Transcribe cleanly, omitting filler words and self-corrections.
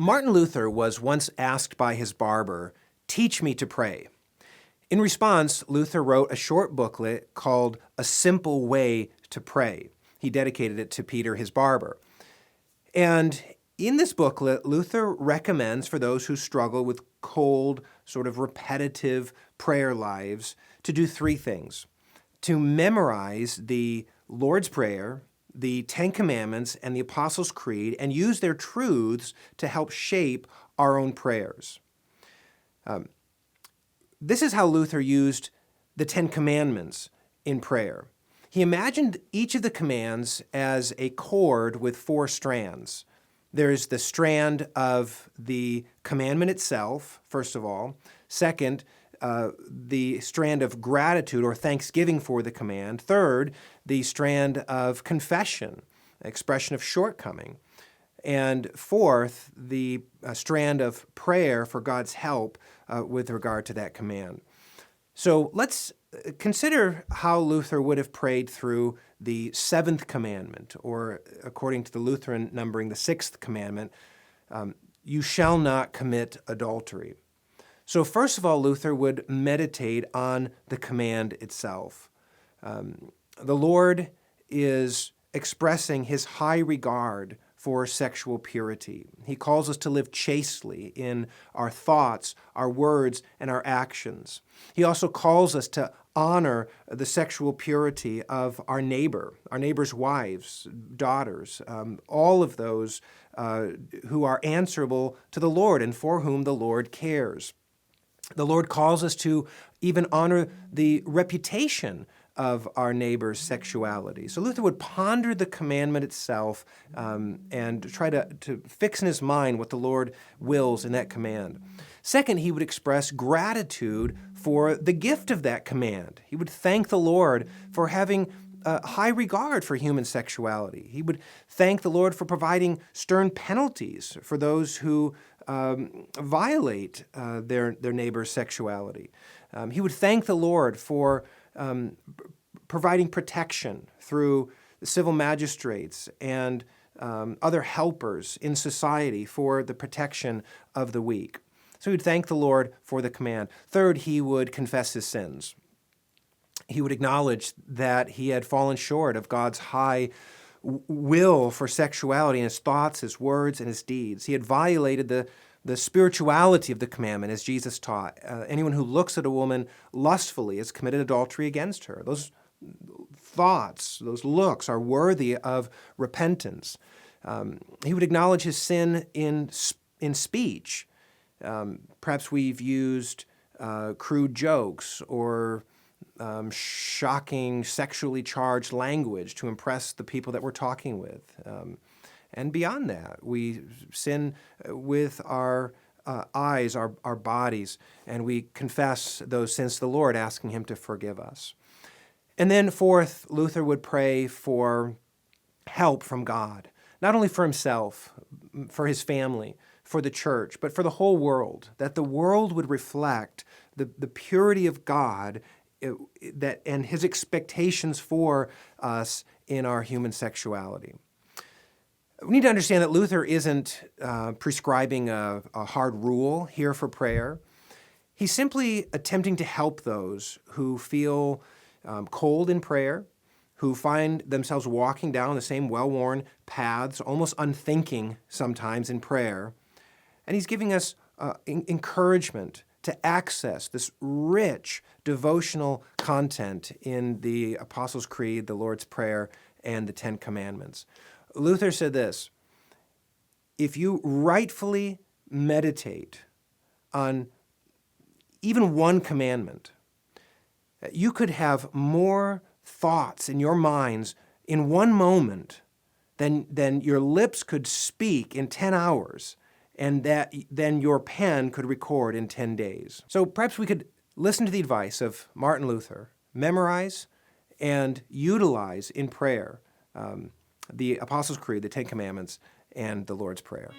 Martin Luther was once asked by his barber, "Teach me to pray." In response, Luther wrote a short booklet called A Simple Way to Pray. He dedicated it to Peter, his barber. And in this booklet, Luther recommends for those who struggle with cold, sort of repetitive prayer lives to do three things: to memorize the Lord's Prayer, the Ten Commandments, and the Apostles' Creed, and use their truths to help shape our own prayers. This is how Luther used the Ten Commandments in prayer. He imagined each of the commands as a cord with four strands. There's the strand of the commandment itself, first of all. Second, the strand of gratitude or thanksgiving for the command. Third, the strand of confession, expression of shortcoming. And fourth, the strand of prayer for God's help with regard to that command. So let's consider how Luther would have prayed through the seventh commandment, or according to the Lutheran numbering, the sixth commandment, you shall not commit adultery. So first of all, Luther would meditate on the command itself. The Lord is expressing his high regard for sexual purity. He calls us to live chastely in our thoughts, our words, and our actions. He also calls us to honor the sexual purity of our neighbor's wives, daughters, all of those who are answerable to the Lord and for whom the Lord cares. The Lord calls us to even honor the reputation of our neighbor's sexuality. So Luther would ponder the commandment itself and try to fix in his mind what the Lord wills in that command. Second, he would express gratitude for the gift of that command. He would thank the Lord for having high regard for human sexuality. He would thank the Lord for providing stern penalties for those who violate their neighbor's sexuality. He would thank the Lord for providing protection through civil magistrates and other helpers in society for the protection of the weak. So he would thank the Lord for the command. Third, he would confess his sins. He would acknowledge that he had fallen short of God's high will for sexuality in his thoughts, his words, and his deeds. He had violated the spirituality of the commandment, as Jesus taught. Anyone who looks at a woman lustfully has committed adultery against her. Those thoughts, those looks are worthy of repentance. He would acknowledge his sin in speech. Perhaps we've used crude jokes or shocking, sexually charged language to impress the people that we're talking with. And beyond that, we sin with our eyes, our bodies, and we confess those sins to the Lord, asking him to forgive us. And then fourth, Luther would pray for help from God, not only for himself, for his family, for the church, but for the whole world, that the world would reflect the purity of God and his expectations for us in our human sexuality. We need to understand that Luther isn't prescribing a hard rule here for prayer. He's simply attempting to help those who feel cold in prayer, who find themselves walking down the same well-worn paths, almost unthinking sometimes in prayer. And he's giving us encouragement to access this rich devotional content in the Apostles' Creed, the Lord's Prayer, and the Ten Commandments. Luther said this: if you rightfully meditate on even one commandment, you could have more thoughts in your minds in one moment than your lips could speak in 10 hours, and then your pen could record in 10 days. So perhaps we could listen to the advice of Martin Luther, memorize and utilize in prayer the Apostles' Creed, the Ten Commandments, and the Lord's Prayer.